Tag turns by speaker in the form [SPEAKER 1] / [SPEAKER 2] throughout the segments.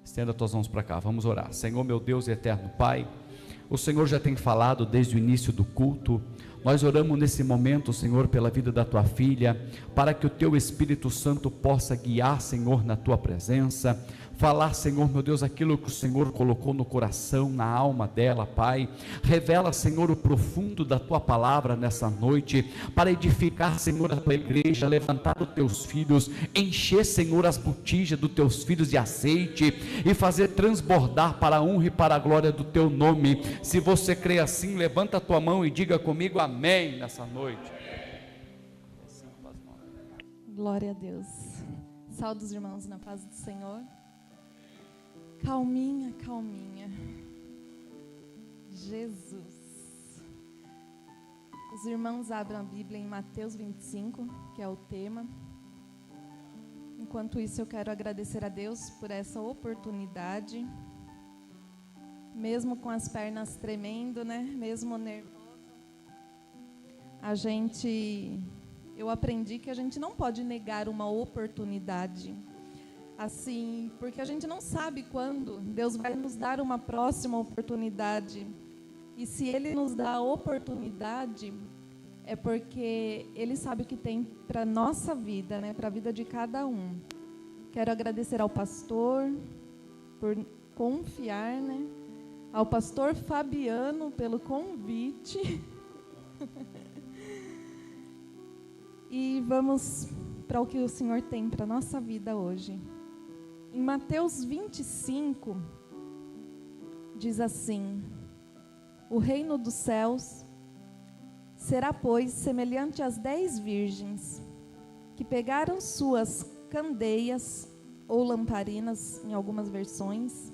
[SPEAKER 1] Estenda tuas mãos para cá, vamos orar. Senhor, meu Deus e eterno Pai, o Senhor já tem falado desde o início do culto. Nós oramos nesse momento, Senhor, pela vida da tua filha, para que o teu Espírito Santo possa guiar, Senhor, na tua presença, falar, Senhor, meu Deus, aquilo que o Senhor colocou no coração, na alma dela, Pai. Revela, Senhor, o profundo da tua palavra nessa noite, para edificar, Senhor, a tua igreja, levantar os teus filhos, encher, Senhor, as botijas dos teus filhos de azeite, e fazer transbordar para a honra e para a glória do teu nome. Se você crê assim, levanta a tua mão e diga comigo amém nessa noite.
[SPEAKER 2] Glória a Deus. Saúde os irmãos na paz do Senhor. Calminha, calminha. Jesus. Os irmãos abram a Bíblia em Mateus 25, que é o tema. Enquanto isso, eu quero agradecer a Deus por essa oportunidade. Mesmo com as pernas tremendo, né? Mesmo nervoso. Eu aprendi que a gente não pode negar uma oportunidade. Assim, porque a gente não sabe quando Deus vai nos dar uma próxima oportunidade. E se Ele nos dá a oportunidade, é porque Ele sabe o que tem para a nossa vida, né? Para a vida de cada um. Quero agradecer ao pastor por confiar, né? Ao pastor Fabiano pelo convite. E vamos para o que o Senhor tem para a nossa vida hoje. Em Mateus 25, diz assim: o reino dos céus será, pois, semelhante às 10 virgens, que pegaram suas candeias, ou lamparinas, em algumas versões,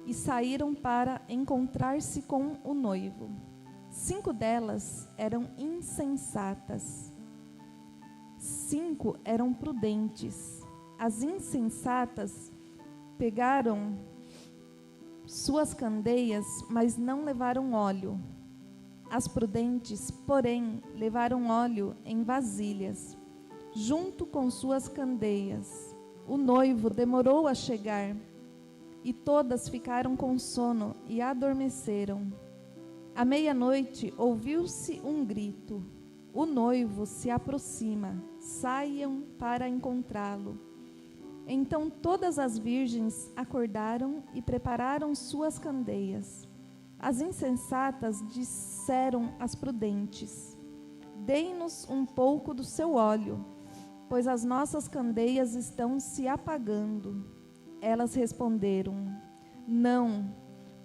[SPEAKER 2] e saíram para encontrar-se com o noivo. 5 delas eram insensatas, 5 eram prudentes. As insensatas pegaram suas candeias, mas não levaram óleo. As prudentes, porém, levaram óleo em vasilhas, junto com suas candeias. O noivo demorou a chegar, e todas ficaram com sono e adormeceram. À meia-noite ouviu-se um grito: o noivo se aproxima, saiam para encontrá-lo. Então todas as virgens acordaram e prepararam suas candeias. As insensatas disseram às prudentes: dêem-nos um pouco do seu óleo, pois as nossas candeias estão se apagando. Elas responderam: não,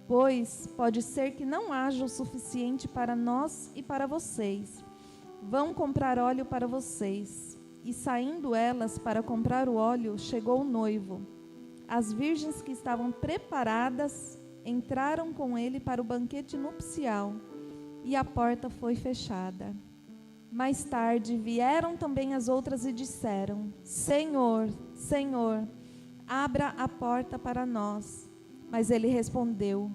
[SPEAKER 2] pois pode ser que não haja o suficiente para nós e para vocês. Vão comprar óleo para vocês. E saindo elas para comprar o óleo, chegou o noivo. As virgens que estavam preparadas entraram com ele para o banquete nupcial, e a porta foi fechada. Mais tarde vieram também as outras e disseram: Senhor, Senhor, abra a porta para nós. Mas ele respondeu: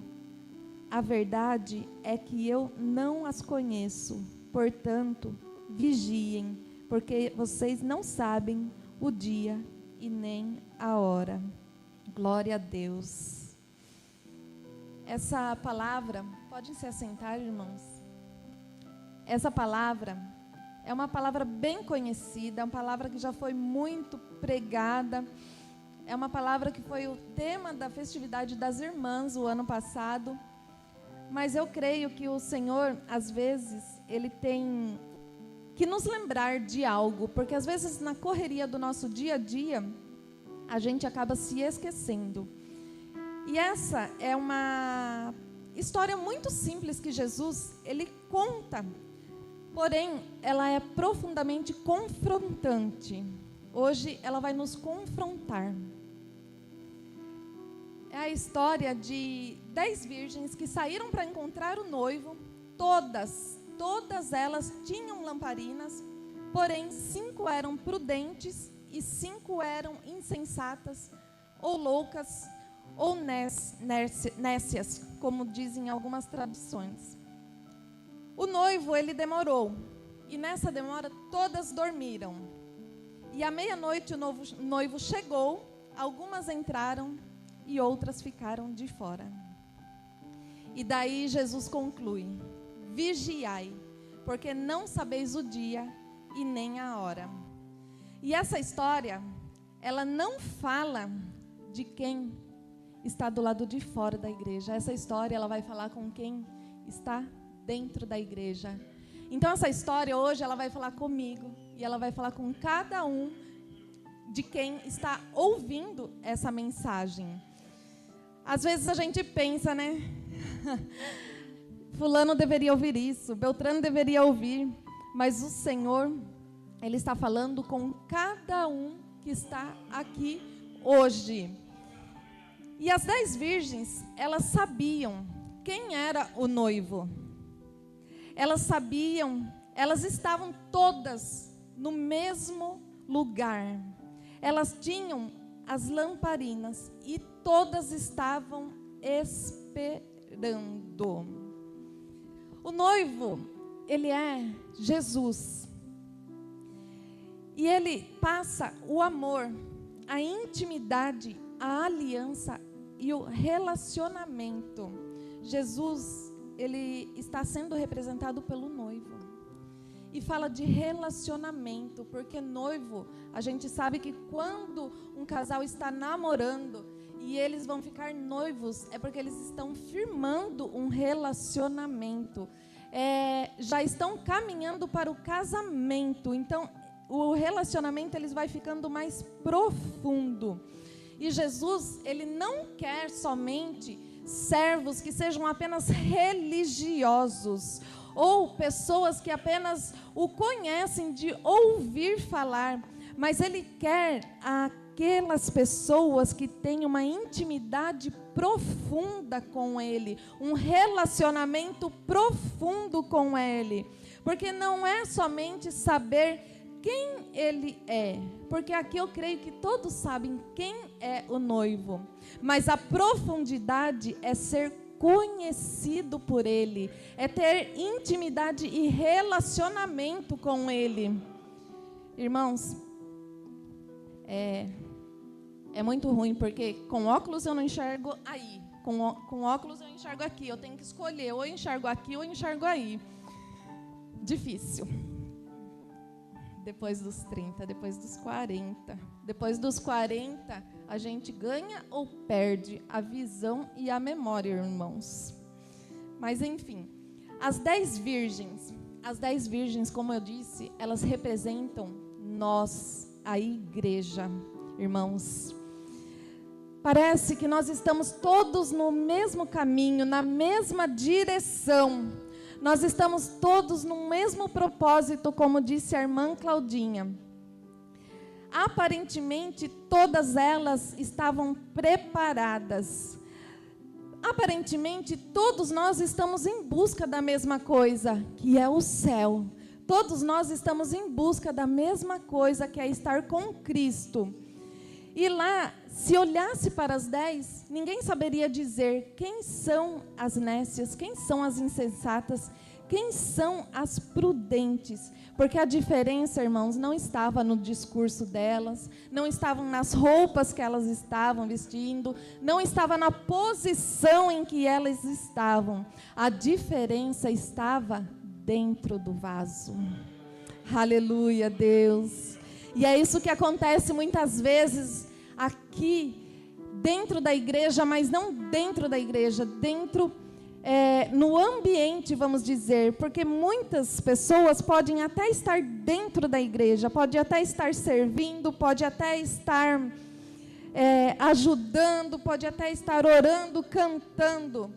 [SPEAKER 2] a verdade é que eu não as conheço. Portanto, vigiem, porque vocês não sabem o dia e nem a hora. Glória a Deus. Essa palavra, podem se assentar, irmãos. Essa palavra é uma palavra bem conhecida, é uma palavra que já foi muito pregada, é uma palavra que foi o tema da festividade das irmãs o ano passado. Mas eu creio que o Senhor, às vezes, Ele tem que nos lembrar de algo, porque às vezes na correria do nosso dia a dia, a gente acaba se esquecendo. E essa é uma história muito simples que Jesus, Ele conta, porém, ela é profundamente confrontante. Hoje, ela vai nos confrontar. É a história de 10 virgens que saíram para encontrar o noivo. Todas elas tinham lamparinas, porém 5 eram prudentes e 5 eram insensatas, ou loucas, ou nécias, como dizem algumas traduções. O noivo, ele demorou, e nessa demora todas dormiram. E à meia-noite o noivo chegou, algumas entraram, e outras ficaram de fora. E daí Jesus conclui: vigiai, porque não sabeis o dia e nem a hora. E essa história, ela não fala de quem está do lado de fora da igreja. Essa história, ela vai falar com quem está dentro da igreja. Então essa história hoje, ela vai falar comigo e ela vai falar com cada um de quem está ouvindo essa mensagem. Às vezes a gente pensa, né? Fulano deveria ouvir isso, Beltrano deveria ouvir, mas o Senhor, Ele está falando com cada um que está aqui hoje. E as 10 virgens, elas sabiam quem era o noivo. Elas sabiam, elas estavam todas no mesmo lugar. Elas tinham as lamparinas e todas estavam esperando. O noivo, ele é Jesus. E ele passa o amor, a intimidade, a aliança e o relacionamento. Jesus, ele está sendo representado pelo noivo. E fala de relacionamento, porque noivo, a gente sabe que quando um casal está namorando e eles vão ficar noivos, é porque eles estão firmando um relacionamento. Já estão caminhando para o casamento. Então, o relacionamento ele vai ficando mais profundo. E Jesus, ele não quer somente servos que sejam apenas religiosos, ou pessoas que apenas o conhecem de ouvir falar, mas ele quer aquelas pessoas que têm uma intimidade profunda com ele, um relacionamento profundo com ele, porque não é somente saber quem ele é, porque aqui eu creio que todos sabem quem é o noivo, mas a profundidade é ser conhecido por ele, é ter intimidade e relacionamento com ele. Irmãos, é muito ruim, porque com óculos eu não enxergo aí, com óculos eu enxergo aqui, eu tenho que escolher, ou eu enxergo aqui ou eu enxergo aí. Difícil. Depois dos 30, depois dos 40. Depois dos 40, a gente ganha ou perde a visão e a memória, irmãos. Mas, enfim, as 10 virgens, como eu disse, elas representam nós, a igreja, irmãos. Parece que nós estamos todos no mesmo caminho, na mesma direção. Nós estamos todos no mesmo propósito, como disse a irmã Claudinha. Aparentemente, todas elas estavam preparadas. Aparentemente, todos nós estamos em busca da mesma coisa, que é o céu. Todos nós estamos em busca da mesma coisa, que é estar com Cristo. E lá, se olhasse para as 10, ninguém saberia dizer quem são as nécias, quem são as insensatas, quem são as prudentes. Porque a diferença, irmãos, não estava no discurso delas, não estava nas roupas que elas estavam vestindo, não estava na posição em que elas estavam. A diferença estava dentro do vaso. Aleluia, Deus. E é isso que acontece muitas vezes aqui dentro da igreja, mas não dentro da igreja, no ambiente, vamos dizer, porque muitas pessoas podem até estar dentro da igreja, pode até estar servindo, pode até estar ajudando, pode até estar orando, cantando,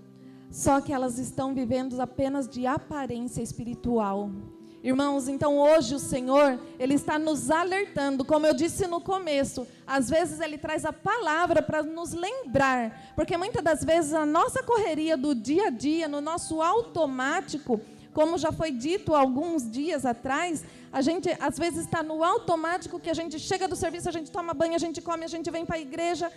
[SPEAKER 2] só que elas estão vivendo apenas de aparência espiritual. Irmãos, então hoje o Senhor, Ele está nos alertando, como eu disse no começo, às vezes Ele traz a palavra para nos lembrar, porque muitas das vezes a nossa correria do dia a dia, no nosso automático, como já foi dito alguns dias atrás, a gente às vezes está no automático, que a gente chega do serviço, a gente toma banho, a gente come, a gente vem para a igreja,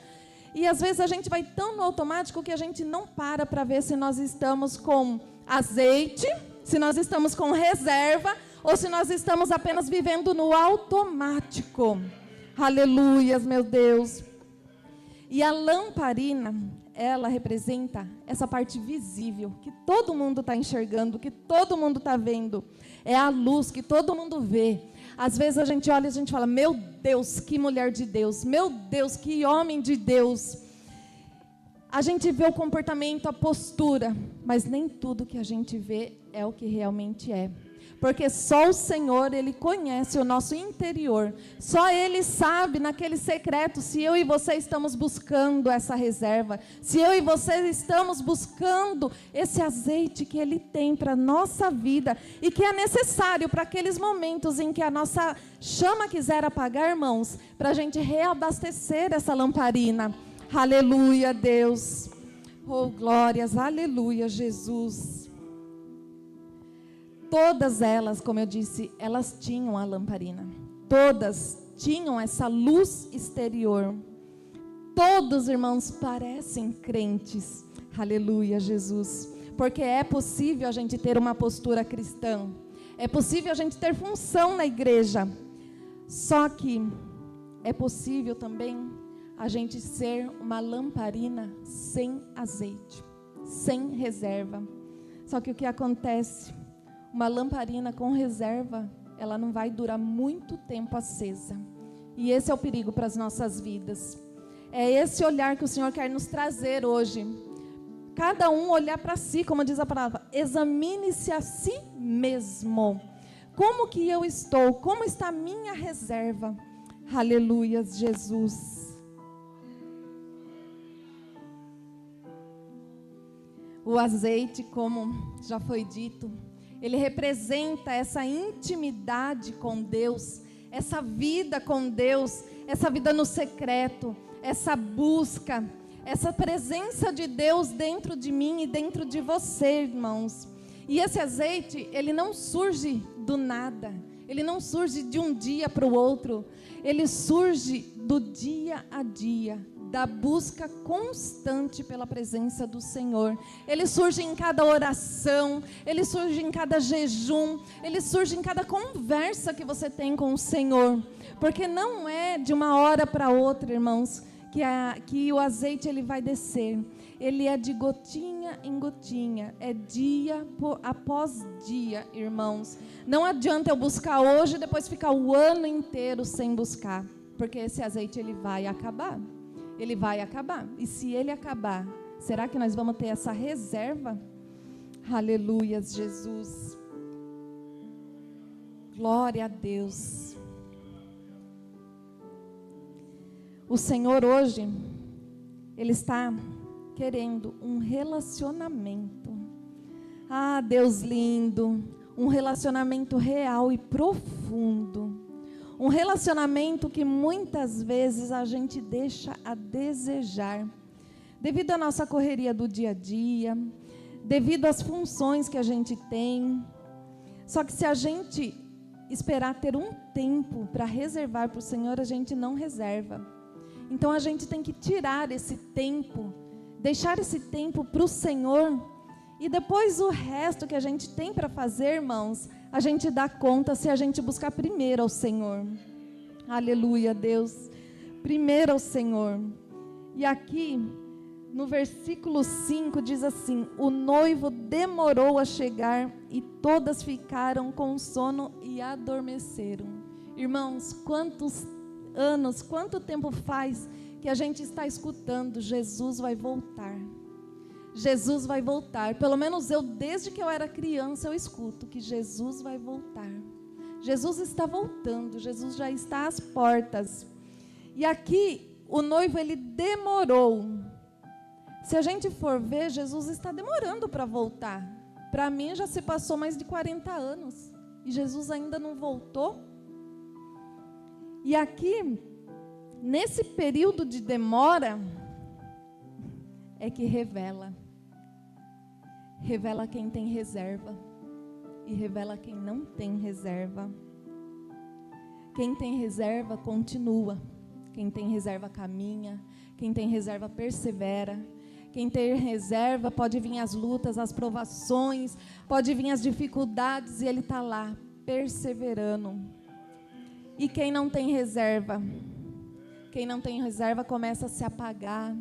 [SPEAKER 2] e às vezes a gente vai tão no automático que a gente não para ver se nós estamos com azeite, se nós estamos com reserva, ou se nós estamos apenas vivendo no automático. Aleluias, meu Deus. E a lamparina, ela representa essa parte visível, que todo mundo está enxergando, que todo mundo está vendo. É a luz que todo mundo vê. Às vezes a gente olha e a gente fala, meu Deus, que mulher de Deus. Meu Deus, que homem de Deus. A gente vê o comportamento, a postura, mas nem tudo que a gente vê é o que realmente é. Porque só o Senhor, Ele conhece o nosso interior. Só Ele sabe, naquele secreto, se eu e você estamos buscando essa reserva. Se eu e você estamos buscando esse azeite que Ele tem para a nossa vida. E que é necessário para aqueles momentos em que a nossa chama quiser apagar, irmãos. Para a gente reabastecer essa lamparina. Aleluia, Deus. Oh, glórias, aleluia, Jesus. Todas elas, como eu disse, elas tinham a lamparina. Todas tinham essa luz exterior. Todos, irmãos, parecem crentes. Aleluia, Jesus. Porque é possível a gente ter uma postura cristã. É possível a gente ter função na igreja. Só que é possível também a gente ser uma lamparina sem azeite, sem reserva. Só que o que acontece? Uma lamparina com reserva, ela não vai durar muito tempo acesa. E esse é o perigo para as nossas vidas. É esse olhar que o Senhor quer nos trazer hoje. Cada um olhar para si, como diz a palavra, examine-se a si mesmo. Como que eu estou? Como está a minha reserva? Aleluia, Jesus. O azeite, como já foi dito, ele representa essa intimidade com Deus, essa vida com Deus, essa vida no secreto, essa busca, essa presença de Deus dentro de mim e dentro de você, irmãos. E esse azeite, ele não surge do nada, ele não surge de um dia para o outro, ele surge do dia a dia, da busca constante pela presença do Senhor. Ele surge em cada oração, ele surge em cada jejum, ele surge em cada conversa que você tem com o Senhor. Porque não é de uma hora para outra, irmãos, que o azeite ele vai descer. Ele é de gotinha em gotinha, é dia após dia, irmãos. Não adianta eu buscar hoje e depois ficar o ano inteiro sem buscar, porque esse azeite ele vai acabar. Ele vai acabar. E se ele acabar, será que nós vamos ter essa reserva? Aleluias, Jesus. Glória a Deus. O Senhor hoje, Ele está querendo um relacionamento. Ah, Deus lindo. Um relacionamento real e profundo. Um relacionamento que muitas vezes a gente deixa a desejar, devido à nossa correria do dia a dia, devido às funções que a gente tem. Só que se a gente esperar ter um tempo para reservar para o Senhor, a gente não reserva. Então a gente tem que tirar esse tempo, deixar esse tempo para o Senhor, e depois o resto que a gente tem para fazer, irmãos, a gente dá conta se a gente buscar primeiro ao Senhor. Aleluia, Deus. Primeiro ao Senhor. E aqui, no versículo 5, diz assim: o noivo demorou a chegar e todas ficaram com sono e adormeceram. Irmãos, quantos anos, quanto tempo faz que a gente está escutando: Jesus vai voltar. Jesus vai voltar. Pelo menos eu, desde que eu era criança, eu escuto que Jesus vai voltar. Jesus está voltando, Jesus já está às portas. E aqui, o noivo, ele demorou. Se a gente for ver, Jesus está demorando para voltar. Para mim, já se passou mais de 40 anos. E Jesus ainda não voltou. E aqui, nesse período de demora, é que revela quem tem reserva e revela quem não tem reserva. Quem tem reserva continua, quem tem reserva caminha, quem tem reserva persevera. Quem tem reserva, pode vir as lutas, as provações, pode vir as dificuldades, e ele está lá perseverando. E quem não tem reserva, Quem não tem reserva começa a se apagar,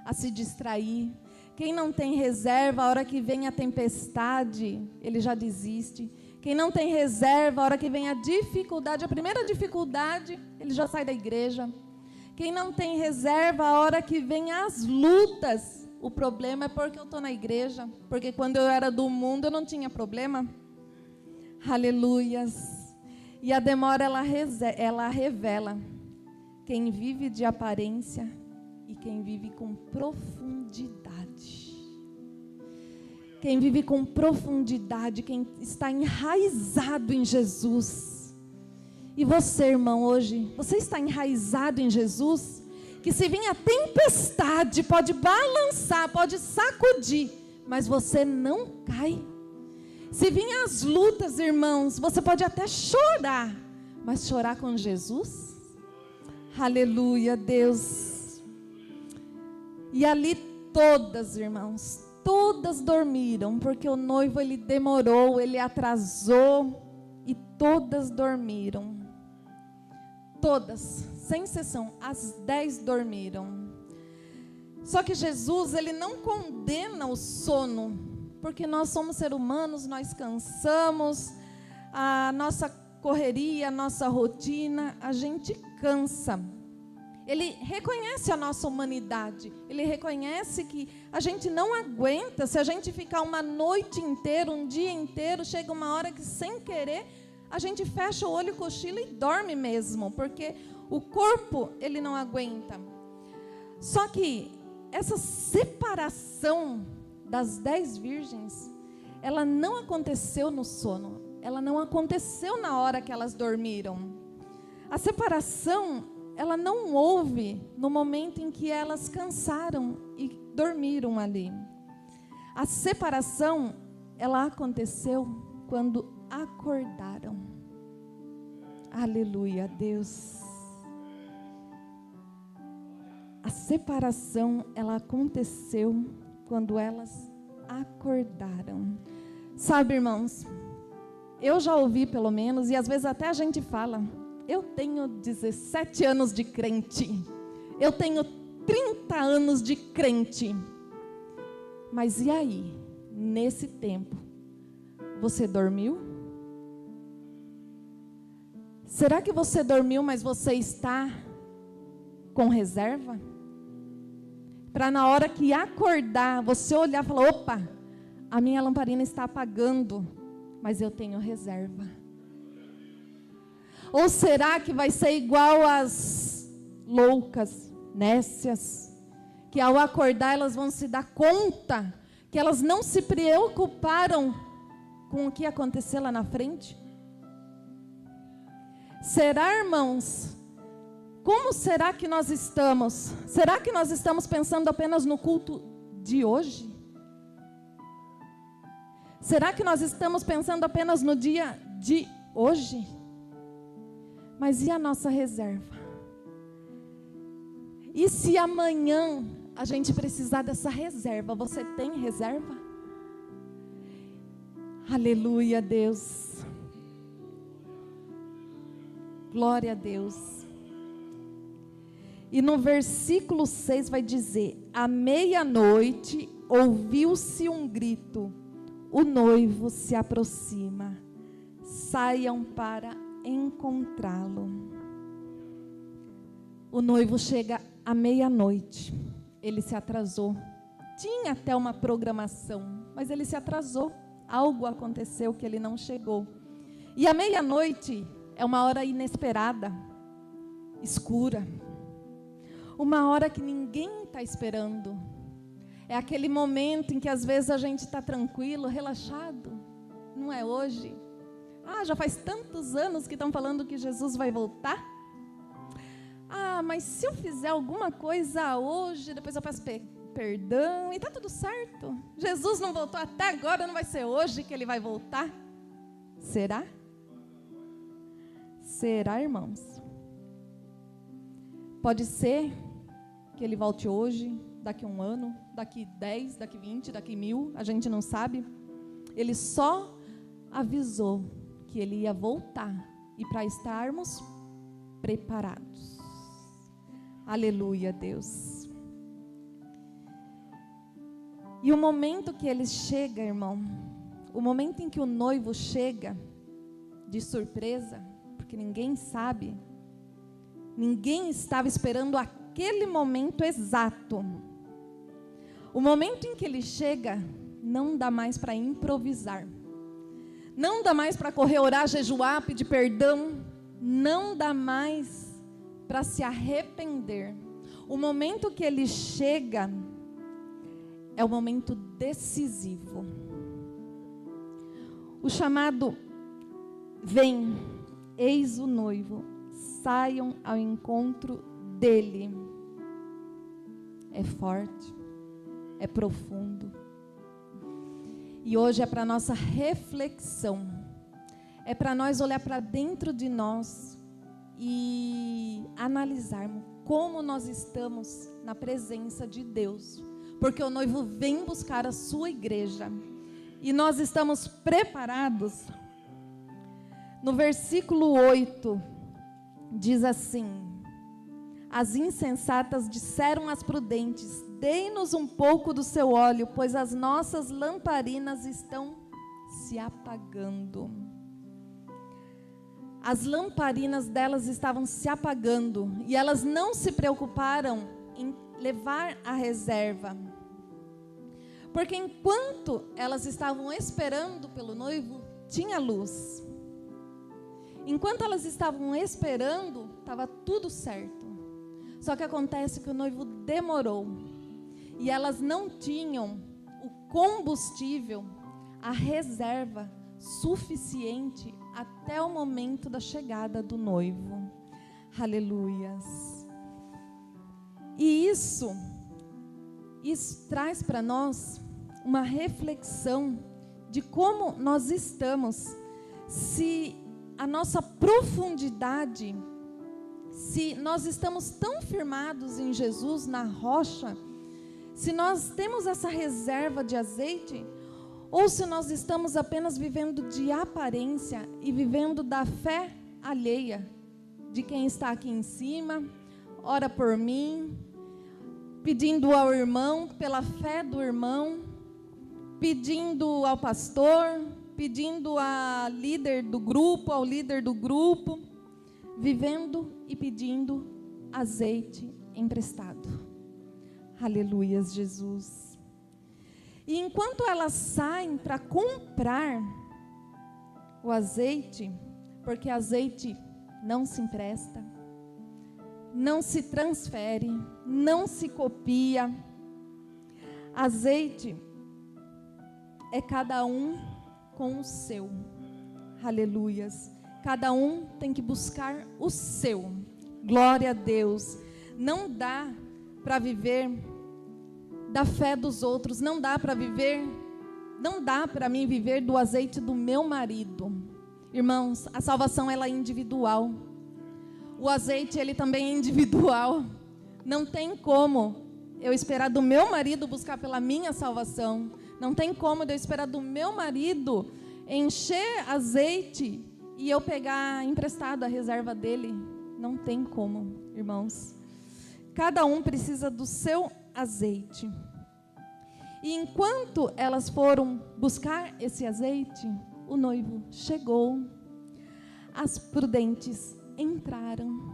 [SPEAKER 2] a se distrair. Quem não tem reserva, a hora que vem a tempestade, ele já desiste. Quem não tem reserva, a hora que vem a dificuldade, a primeira dificuldade, ele já sai da igreja. Quem não tem reserva, a hora que vem as lutas, o problema é porque eu estou na igreja, porque quando eu era do mundo eu não tinha problema. Aleluias. E a demora, ela revela quem vive de aparência e quem vive com profundidade. Quem vive com profundidade, quem está enraizado em Jesus. E você, irmão, hoje, você está enraizado em Jesus? Que se vir a tempestade, pode balançar, pode sacudir, mas você não cai. Se vir as lutas, irmãos, você pode até chorar, mas chorar com Jesus? Aleluia, Deus. E ali todas, irmãos, todas dormiram, porque o noivo, ele demorou, ele atrasou, e todas dormiram. Todas, sem exceção, as 10 dormiram. Só que Jesus, ele não condena o sono, porque nós somos seres humanos, nós cansamos, a nossa correria, a nossa rotina, a gente cansa. Ele reconhece a nossa humanidade, ele reconhece que a gente não aguenta, se a gente ficar uma noite inteira, um dia inteiro, chega uma hora que sem querer, a gente fecha o olho, cochila e dorme mesmo, porque o corpo, ele não aguenta. Só que essa separação das 10 virgens, ela não aconteceu no sono, ela não aconteceu na hora que elas dormiram. A separação, ela não houve no momento em que elas cansaram e dormiram ali. A separação, ela aconteceu quando acordaram. Aleluia, Deus. A separação, ela aconteceu quando elas acordaram. Sabe, irmãos, eu já ouvi pelo menos, e às vezes até a gente fala, eu tenho 17 anos de crente, eu tenho 30 anos de crente, mas e aí, nesse tempo, você dormiu? Será que você dormiu, mas você está com reserva? Para na hora que acordar, você olhar e falar, opa, a minha lamparina está apagando, mas eu tenho reserva. Ou será que vai ser igual as loucas, nécias, que ao acordar elas vão se dar conta que elas não se preocuparam com o que aconteceu lá na frente? Será, irmãos, como será que nós estamos? Será que nós estamos pensando apenas no culto de hoje? Será que nós estamos pensando apenas no dia de hoje? Mas e a nossa reserva? E se amanhã a gente precisar dessa reserva, você tem reserva? Aleluia, Deus. Glória a Deus. E no versículo 6 vai dizer: à meia-noite ouviu-se um grito, o noivo se aproxima, saiam para encontrá-lo. O noivo chega à meia-noite, ele se atrasou, tinha até uma programação, mas ele se atrasou, algo aconteceu que ele não chegou. E à meia-noite é uma hora inesperada, escura, uma hora que ninguém está esperando. É aquele momento em que às vezes a gente está tranquilo, relaxado. Não é hoje? Ah, já faz tantos anos que estão falando que Jesus vai voltar. Ah, mas se eu fizer alguma coisa hoje, depois eu peço perdão e está tudo certo. Jesus não voltou até agora, não vai ser hoje que ele vai voltar. Será? Será, irmãos? Pode ser que ele volte hoje, daqui a um ano, daqui 10, daqui 20, daqui 1000, a gente não sabe. Ele só avisou que ele ia voltar e para estarmos preparados. Aleluia, Deus. E o momento que ele chega, irmão, o momento em que o noivo chega, de surpresa, porque ninguém sabe, ninguém estava esperando aquele momento exato. O momento em que ele chega, não dá mais para improvisar. Não dá mais para correr, orar, jejuar, pedir perdão. Não dá mais para se arrepender. O momento que ele chega é o momento decisivo. O chamado vem, eis o noivo, saiam ao encontro dele. É forte, é profundo. E hoje é para nossa reflexão. É para nós olhar para dentro de nós e analisarmos como nós estamos na presença de Deus. Porque o noivo vem buscar a sua igreja. E nós estamos preparados. No versículo 8, diz assim: as insensatas disseram às prudentes: dei-nos um pouco do seu óleo, pois as nossas lamparinas estão se apagando. As lamparinas delas estavam se apagando e elas não se preocuparam em levar a reserva. Porque enquanto elas estavam esperando pelo noivo, tinha luz. Enquanto elas estavam esperando, estava tudo certo. Só que acontece que o noivo demorou. E elas não tinham o combustível, a reserva suficiente até o momento da chegada do noivo. Aleluias. E isso traz para nós uma reflexão de como nós estamos, se a nossa profundidade, se nós estamos tão firmados em Jesus, na rocha, se nós temos essa reserva de azeite, ou se nós estamos apenas vivendo de aparência e vivendo da fé alheia, de quem está aqui em cima, ora por mim, pedindo ao irmão, pela fé do irmão, pedindo ao pastor, pedindo ao líder do grupo, vivendo e pedindo azeite emprestado. Aleluias, Jesus. E enquanto elas saem para comprar o azeite, porque azeite não se empresta, não se transfere, não se copia. Azeite é cada um com o seu. Aleluias. Cada um tem que buscar o seu. Glória a Deus. Não dá para viver da fé dos outros. Não dá para mim viver do azeite do meu marido. Irmãos, a salvação ela é individual. O azeite ele também é individual. Não tem como eu esperar do meu marido buscar pela minha salvação. Não tem como eu esperar do meu marido encher azeite e eu pegar emprestado a reserva dele. Não tem como, irmãos. Cada um precisa do seu azeite. E enquanto elas foram buscar esse azeite, o noivo chegou. As prudentes entraram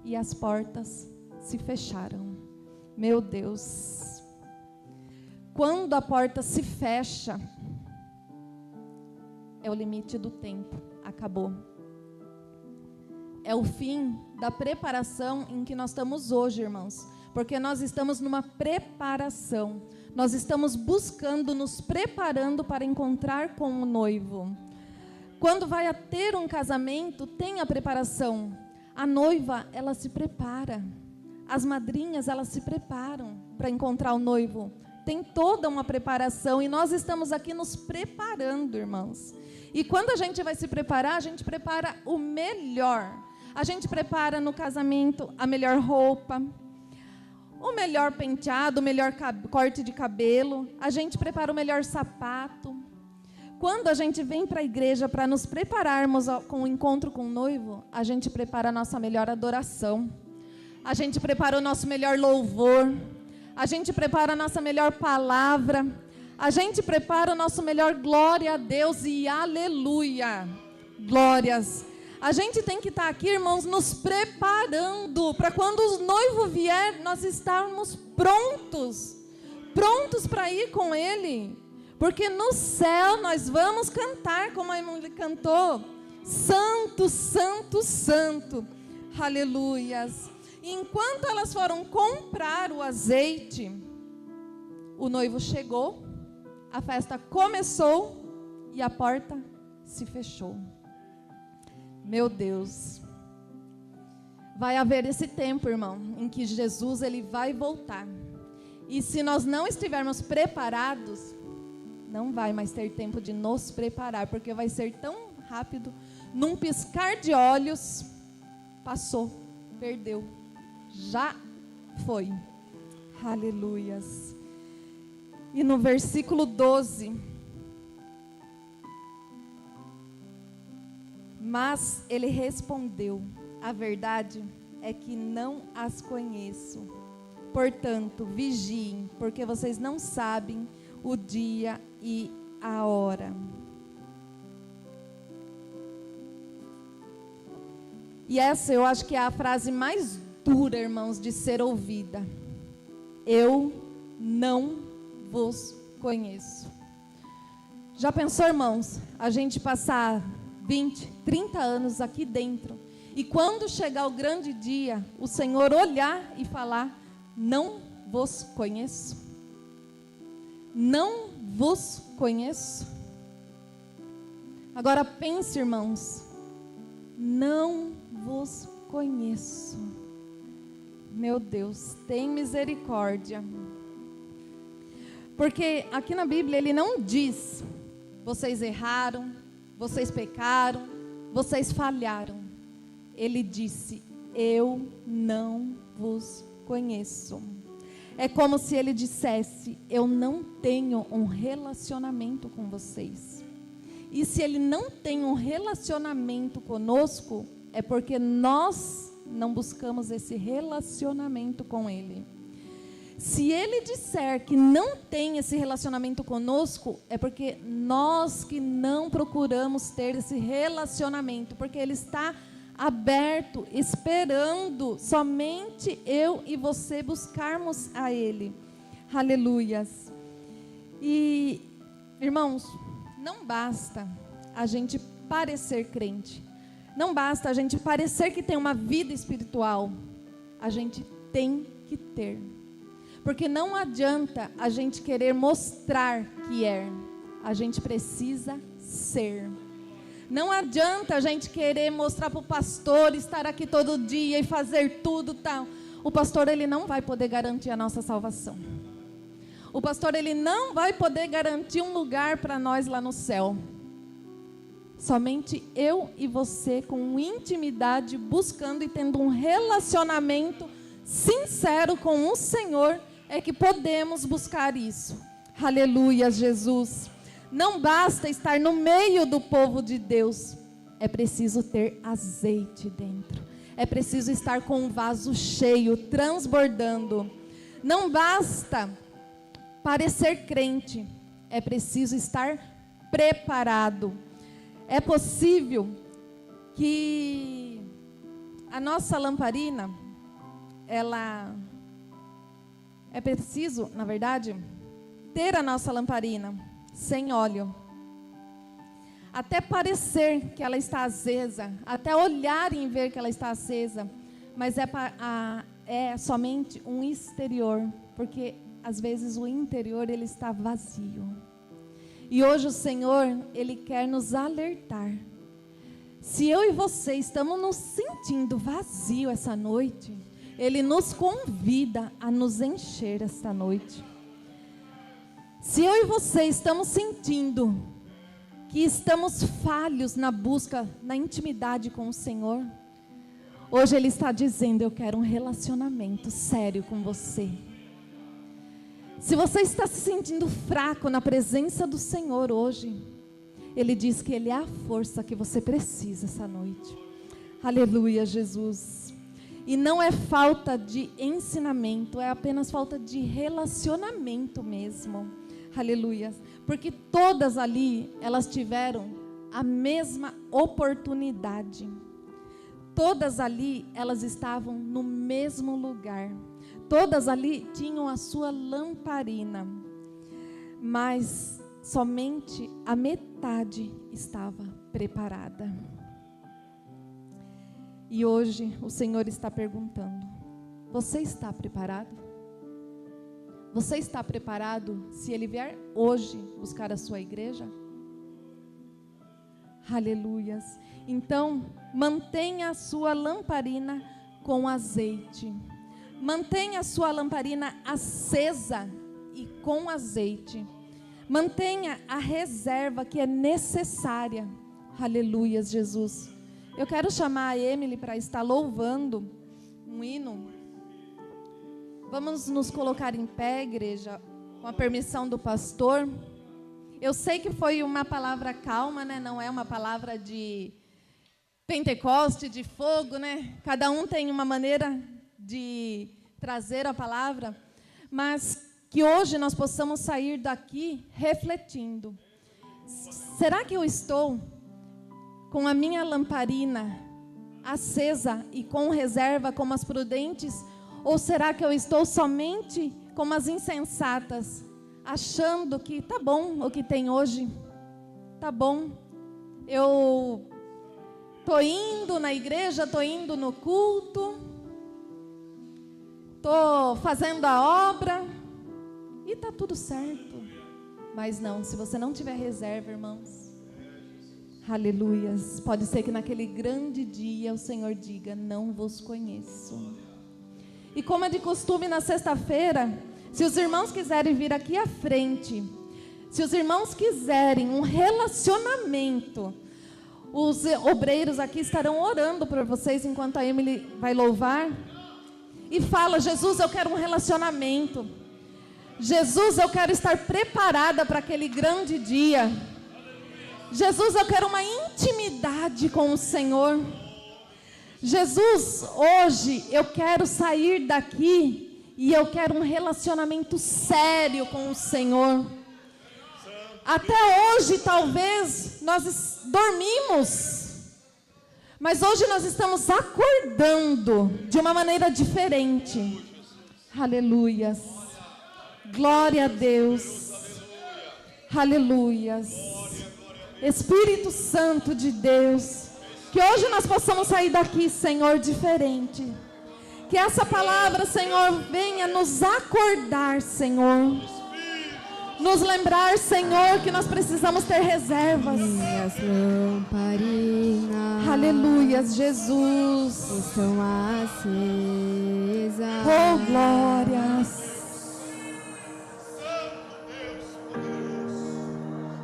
[SPEAKER 2] e as portas se fecharam. Meu Deus. Quando a porta se fecha, é o limite do tempo. Acabou. É o fim da preparação em que nós estamos hoje, irmãos. Porque nós estamos numa preparação. Nós estamos buscando, nos preparando para encontrar com o noivo. Quando vai ter um casamento, tem a preparação. A noiva, ela se prepara. As madrinhas, elas se preparam para encontrar o noivo. Tem toda uma preparação e nós estamos aqui nos preparando, irmãos. E quando a gente vai se preparar, a gente prepara o melhor. A gente prepara no casamento a melhor roupa, o melhor penteado, o melhor corte de cabelo. A gente prepara o melhor sapato. Quando a gente vem para a igreja para nos prepararmos com o encontro com o noivo, a gente prepara a nossa melhor adoração. a gente prepara o nosso melhor louvor, a gente prepara a nossa melhor palavra, a gente prepara o nosso melhor glória a Deus e aleluia, glórias. A gente tem que estar aqui, irmãos, nos preparando para quando o noivo vier, nós estarmos prontos para ir com ele, porque no céu nós vamos cantar como a Emily cantou, santo, santo, santo, aleluias. E enquanto elas foram comprar o azeite, o noivo chegou, a festa começou e a porta se fechou. Meu Deus, vai haver esse tempo, irmão, em que Jesus ele vai voltar. E se nós não estivermos preparados, não vai mais ter tempo de nos preparar, porque vai ser tão rápido, num piscar de olhos, passou, perdeu, já foi. Aleluias. E no versículo 12, mas ele respondeu, a verdade é que não as conheço. Portanto, vigiem, porque vocês não sabem o dia e a hora. E essa eu acho que é a frase mais dura, irmãos, de ser ouvida. Eu não vos conheço. Já pensou, irmãos, a gente passar 20, 30 anos aqui dentro, e quando chegar o grande dia, o Senhor olhar e falar, não vos conheço? Não vos conheço? Agora pense, irmãos, não vos conheço. Meu Deus, tem misericórdia. Porque aqui na Bíblia ele não diz, vocês erraram, vocês pecaram, vocês falharam. Ele disse, eu não vos conheço. É como se ele dissesse, eu não tenho um relacionamento com vocês. E se ele não tem um relacionamento conosco, é porque nós não buscamos esse relacionamento com ele. Se ele disser que não tem esse relacionamento conosco, é porque nós que não procuramos ter esse relacionamento, porque ele está aberto, esperando somente eu e você buscarmos a ele. Aleluias. E, irmãos, não basta a gente parecer crente, não basta a gente parecer que tem uma vida espiritual, a gente tem que ter. Porque não adianta a gente querer mostrar que é, a gente precisa ser. Não adianta a gente querer mostrar para o pastor, estar aqui todo dia e fazer tudo tal. O pastor ele não vai poder garantir a nossa salvação. O pastor ele não vai poder garantir um lugar para nós lá no céu. Somente eu e você com intimidade, buscando e tendo um relacionamento sincero com o Senhor, é que podemos buscar isso. Aleluia, Jesus. Não basta estar no meio do povo de Deus, é preciso ter azeite dentro, é preciso estar com um vaso cheio, transbordando. Não basta parecer crente, é preciso estar preparado. É possível que a nossa lamparina, é preciso, na verdade, ter a nossa lamparina sem óleo, até parecer que ela está acesa, até olharem e ver que ela está acesa, mas é somente um exterior, porque às vezes o interior ele está vazio. E hoje o Senhor, Ele quer nos alertar. Se eu e você estamos nos sentindo vazio essa noite, Ele nos convida a nos encher esta noite. Se eu e você estamos sentindo que estamos falhos na busca, na intimidade com o Senhor, hoje Ele está dizendo, eu quero um relacionamento sério com você. Se você está se sentindo fraco na presença do Senhor hoje, Ele diz que Ele é a força que você precisa essa noite. Aleluia, Jesus. E não é falta de ensinamento, é apenas falta de relacionamento mesmo. Aleluia. Porque todas ali, elas tiveram a mesma oportunidade. Todas ali, elas estavam no mesmo lugar. Todas ali tinham a sua lamparina. Mas somente a metade estava preparada. E hoje o Senhor está perguntando: você está preparado? Você está preparado se Ele vier hoje buscar a sua igreja? Aleluias. Então, mantenha a sua lamparina com azeite. Mantenha a sua lamparina acesa e com azeite. Mantenha a reserva que é necessária. Aleluias, Jesus. Eu quero chamar a Emily para estar louvando um hino. Vamos nos colocar em pé, igreja, com a permissão do pastor. Eu sei que foi uma palavra calma, né? Não é uma palavra de Pentecoste, de fogo, né? Cada um tem uma maneira de trazer a palavra, mas que hoje nós possamos sair daqui refletindo. Será que eu estou com a minha lamparina acesa e com reserva como as prudentes? Ou será que eu estou somente como as insensatas, achando que tá bom o que tem hoje? Tá bom, eu tô indo na igreja, tô indo no culto, tô fazendo a obra e tá tudo certo. Mas não, se você não tiver reserva, irmãos, aleluias, pode ser que naquele grande dia o Senhor diga: não vos conheço. E como é de costume na sexta-feira, se os irmãos quiserem vir aqui à frente, se os irmãos quiserem um relacionamento, os obreiros aqui estarão orando por vocês enquanto a Emily vai louvar. E fala: Jesus, eu quero um relacionamento. Jesus, eu quero estar preparada para aquele grande dia. Jesus, eu quero uma intimidade com o Senhor. Jesus, hoje eu quero sair daqui e eu quero um relacionamento sério com o Senhor. Até hoje talvez nós dormimos, mas hoje nós estamos acordando de uma maneira diferente. Aleluias. Glória a Deus. Aleluias. Espírito Santo de Deus, que hoje nós possamos sair daqui, Senhor, diferente. Que essa palavra, Senhor, venha nos acordar, Senhor. Nos lembrar, Senhor, que nós precisamos ter reservas.
[SPEAKER 3] Minhas lamparinas,
[SPEAKER 2] aleluias, Jesus,
[SPEAKER 3] estão acesas.
[SPEAKER 2] Oh, glórias.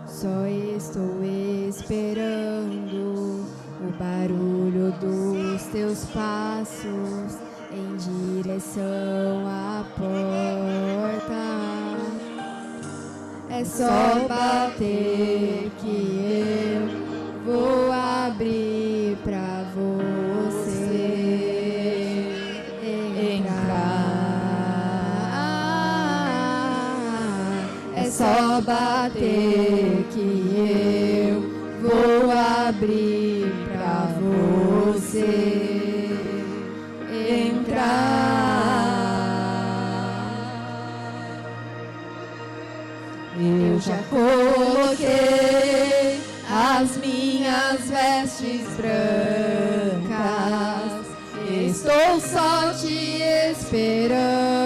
[SPEAKER 3] Só estou esperando o barulho dos teus passos em direção à porta. É só bater que eu vou abrir pra você entrar. É só bater que eu vou abrir pra você entrar. Eu já coloquei as minhas vestes brancas, estou só te esperando.